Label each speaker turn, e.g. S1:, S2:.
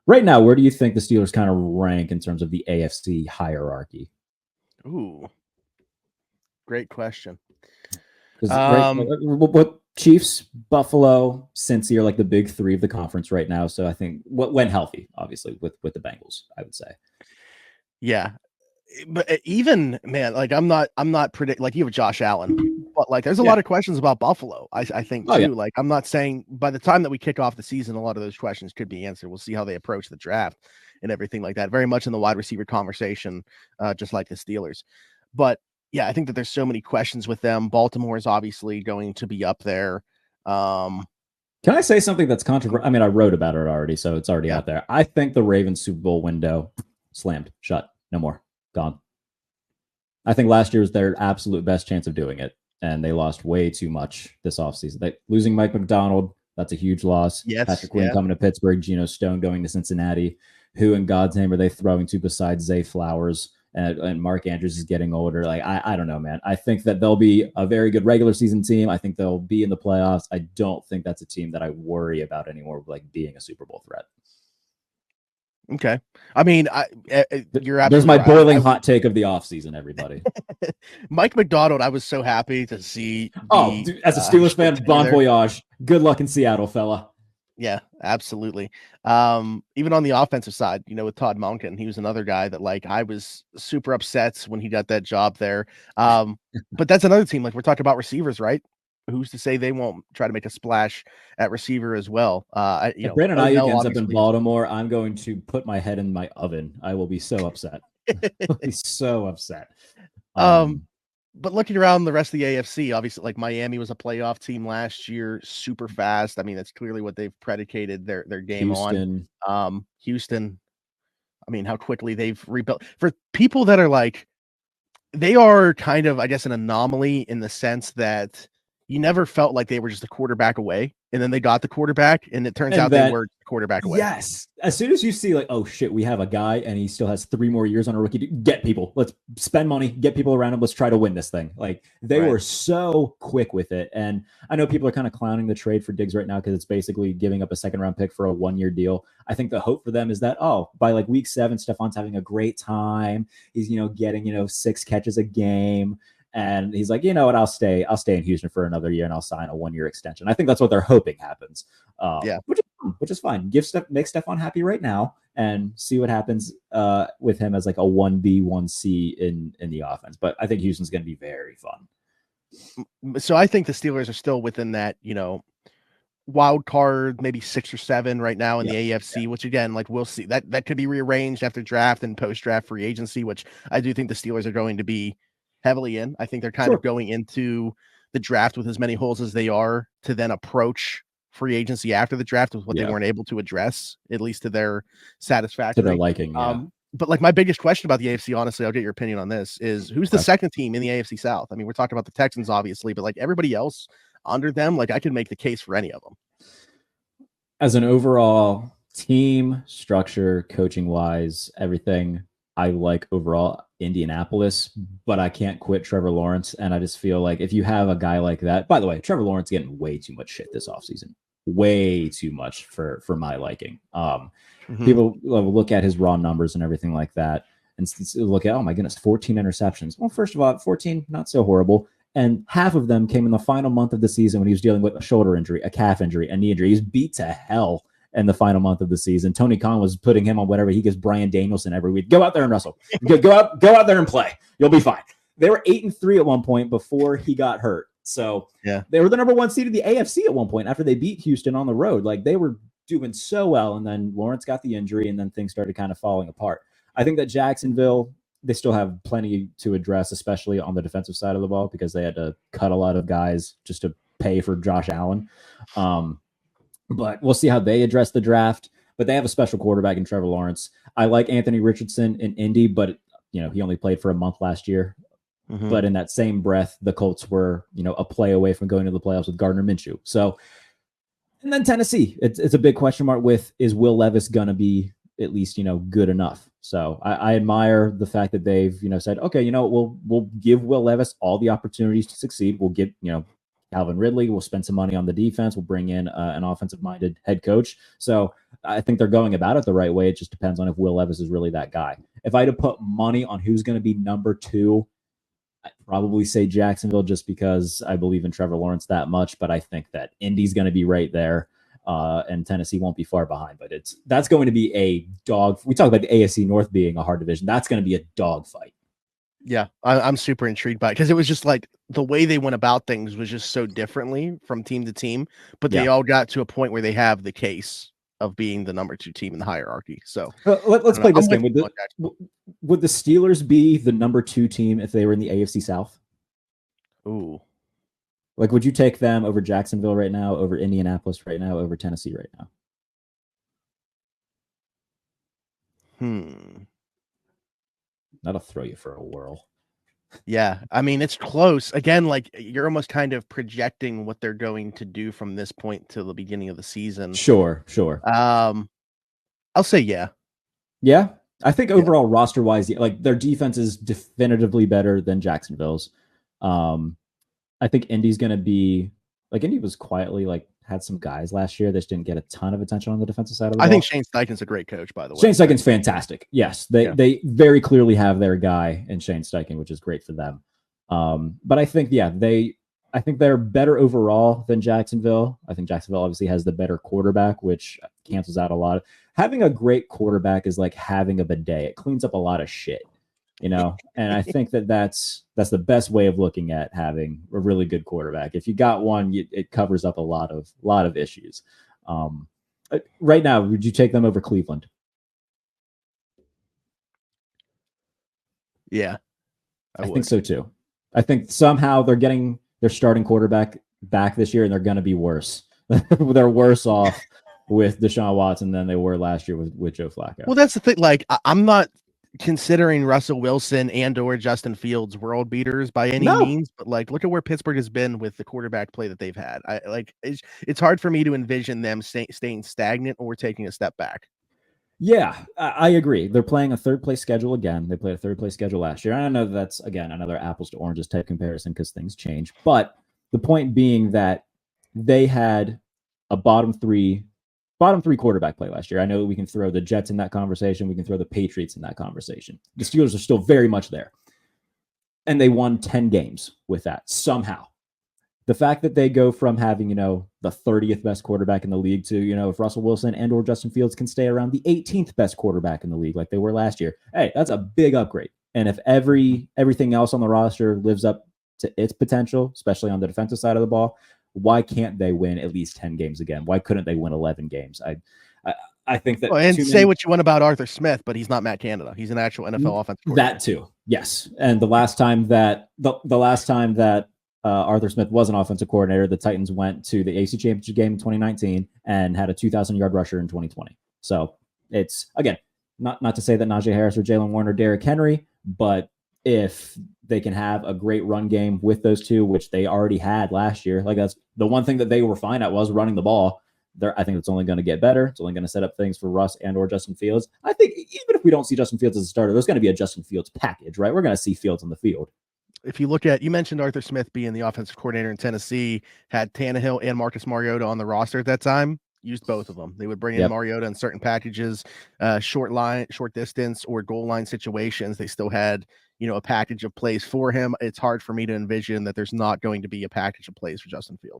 S1: Right now, where do you think the Steelers kind of rank in terms of the AFC hierarchy?
S2: Ooh, great question.
S1: What Chiefs, Buffalo, Cincy are like the big three of the conference right now. So I think when healthy, obviously with the Bengals, I would say.
S2: Yeah, but even man, like I'm not like you have Josh Allen, but like there's a lot of questions about Buffalo. I think too. Like I'm not saying by the time that we kick off the season, a lot of those questions could be answered. We'll see how they approach the draft and everything like that. Very much in the wide receiver conversation, just like the Steelers. But yeah, I think that there's so many questions with them. Baltimore is obviously going to be up there.
S1: Can I say something that's controversial? I mean, I wrote about it already, so it's already out there. I think the Ravens Super Bowl window slammed, shut, no more, gone. I think last year was their absolute best chance of doing it, and they lost way too much this offseason. Losing Mike McDonald, that's a huge loss.
S2: Yes,
S1: Patrick Quinn coming to Pittsburgh, Geno Stone going to Cincinnati. Who in God's name are they throwing to besides Zay Flowers? And Mark Andrews is getting older. Like, I don't know, man. I think that they'll be a very good regular season team. I think they'll be in the playoffs. I don't think that's a team that I worry about anymore, like being a Super Bowl threat.
S2: Okay. I mean, you're absolutely
S1: There's my boiling hot take of the offseason, everybody.
S2: Mike McDonald, I was so happy to see.
S1: Dude, as a Steelers fan, bon voyage. Good luck in Seattle, fella.
S2: Yeah, absolutely. Even on the offensive side, with Todd Monken, he was another guy that like I was super upset when he got that job there. But that's another team. Like we're talking about receivers, right? Who's to say they won't try to make a splash at receiver as well?
S1: If Brandon Ayuk ends up in Baltimore, I'm going to put my head in my oven. I will be so upset. I'll be so upset.
S2: But looking around the rest of the AFC, obviously, like Miami was a playoff team last year, super fast. I mean, that's clearly what they've predicated their game on. Houston, I mean, how quickly they've rebuilt. For people that are like, they are kind of, I guess, an anomaly in the sense that you never felt like they were just a quarterback away, and then they got the quarterback, and it turns out they were the quarterback away.
S1: Yes. As soon as you see like, oh shit, we have a guy and he still has 3 more years on a rookie, get people. Let's spend money, get people around him. Let's try to win this thing. Like they were so quick with it. And I know people are kind of clowning the trade for Diggs right now because it's basically giving up a 2nd-round pick for a 1-year deal. I think the hope for them is that, by like week 7, Stephon's having a great time. He's, getting, 6 catches a game. And he's like, you know what? I'll stay in Houston for another year and I'll sign a 1-year extension. I think that's what they're hoping happens. Which is fine. Make Stephon happy right now and see what happens with him as like a 1B, 1C in the offense. But I think Houston's going to be very fun.
S2: So I think the Steelers are still within that, wild card, maybe 6 or 7 right now in the AFC, which again, like we'll see that could be rearranged after draft and post-draft free agency, which I do think the Steelers are going to be heavily in. I think they're kind of going into the draft with as many holes as they are to then approach free agency after the draft with what they weren't able to address, at least to their satisfaction.
S1: To their liking.
S2: But like my biggest question about the AFC, honestly, I'll get your opinion on this, is who's the second team in the AFC South? I mean, we're talking about the Texans, obviously, but like everybody else under them, like I can make the case for any of them.
S1: As an overall team structure, coaching wise, everything, I like overall Indianapolis, but I can't quit Trevor Lawrence. And I just feel like if you have a guy like that, by the way, Trevor Lawrence getting way too much shit this offseason, way too much for my liking. People look at his raw numbers and everything like that and look at, oh my goodness, 14 interceptions. Well, first of all, 14, not so horrible. And half of them came in the final month of the season when he was dealing with a shoulder injury, a calf injury, a knee injury. He was beat to hell in the final month of the season. Tony Khan was putting him on whatever he gives Brian Danielson every week. Go out there and wrestle. Go out there and play. You'll be fine. They were 8-3 at one point before he got hurt. So they were the number 1 seed in the AFC at one point after they beat Houston on the road. Like they were doing so well. And then Lawrence got the injury and then things started kind of falling apart. I think that Jacksonville, they still have plenty to address, especially on the defensive side of the ball, because they had to cut a lot of guys just to pay for Josh Allen. But we'll see how they address the draft. But they have a special quarterback in Trevor Lawrence. I like Anthony Richardson in Indy, but he only played for a month last year. But in that same breath, the Colts were, a play away from going to the playoffs with Gardner Minshew. So, and then Tennessee, it's a big question mark with, is Will Levis going to be at least, good enough? So I admire the fact that they've, said, okay, we'll give Will Levis all the opportunities to succeed. We'll get, Calvin Ridley. We'll spend some money on the defense. We'll bring in an offensive-minded head coach. So I think they're going about it the right way. It just depends on if Will Levis is really that guy. If I had to put money on who's going to be number 2, I'd probably say Jacksonville, just because I believe in Trevor Lawrence that much. But I think that Indy's going to be right there, and Tennessee won't be far behind. But that's going to be a dog. We talk about the AFC North being a hard division. That's going to be a dog fight.
S2: Yeah, I'm super intrigued by it because it was just like the way they went about things was just so differently from team to team, but they all got to a point where they have the case of being the number 2 team in the hierarchy. So
S1: let's play this game. Would the Steelers be the number 2 team if they were in the AFC South?
S2: Ooh.
S1: Like, would you take them over Jacksonville right now, over Indianapolis right now, over Tennessee right
S2: now?
S1: That'll throw you for a whirl.
S2: Yeah, I mean, it's close. Again, like, you're almost kind of projecting what they're going to do from this point to the beginning of the season.
S1: Sure.
S2: I'll say yeah.
S1: Yeah, I think overall roster-wise, like, their defense is definitively better than Jacksonville's. I think Indy's going to be like, Indy was quietly like had some guys last year that just didn't get a ton of attention on the defensive side of the ball.
S2: I think Shane Steichen's a great coach, by the way.
S1: Shane Steichen's fantastic. Yes, they very clearly have their guy in Shane Steichen, which is great for them. But I think they're better overall than Jacksonville. I think Jacksonville obviously has the better quarterback, which cancels out a lot. Having a great quarterback is like having a bidet. It cleans up a lot of shit, and I think that's the best way of looking at having a really good quarterback. If you got one, it covers up a lot of issues. Right now, would you take them over Cleveland?
S2: Yeah,
S1: I think so too. I think somehow they're getting their starting quarterback back this year, and they're going to be worse. They're worse off with Deshaun Watson than they were last year with Joe Flacco.
S2: Well, that's the thing. Like, I'm not considering Russell Wilson and or Justin Fields world beaters by any means, but like, look at where Pittsburgh has been with the quarterback play that they've had. It's hard for me to envision them staying stagnant or taking a step back.
S1: Yeah, I agree. They're playing a third place schedule again. They played a third place schedule last year. I know that's, again, another apples to oranges type comparison because things change. But the point being that they had a bottom three quarterback play last year. I know we can throw the Jets in that conversation. We can throw the Patriots in that conversation. The Steelers are still very much there. And they won 10 games with that somehow. The fact that they go from having, the 30th best quarterback in the league to, if Russell Wilson and or Justin Fields can stay around the 18th best quarterback in the league like they were last year, hey, that's a big upgrade. And if everything else on the roster lives up to its potential, especially on the defensive side of the ball, why can't they win at least 10 games again? Why couldn't they win 11 games? I think that.
S2: Well, and say what you want about Arthur Smith, but he's not Matt Canada. He's an actual NFL offensive coordinator.
S1: That too, yes. And the last time that Arthur Smith was an offensive coordinator, the Titans went to the AFC Championship game in 2019 and had a 2,000-yard rusher in 2020. So it's, again, not to say that Najee Harris or Jalen Warren or Derrick Henry, but if they can have a great run game with those two, which they already had last year, like that's the one thing that they were fine at was running the ball. I think it's only going to get better. It's only going to set up things for Russ and or Justin Fields. I think even if we don't see Justin Fields as a starter, there's going to be a Justin Fields package, right? We're going to see Fields on the field.
S2: If you look at, you mentioned Arthur Smith being the offensive coordinator in Tennessee, had Tannehill and Marcus Mariota on the roster at that time, used both of them. They would bring in Mariota in certain packages, short distance or goal line situations. They still had, a package of plays for him. It's hard for me to envision that there's not going to be a package of plays for Justin Fields.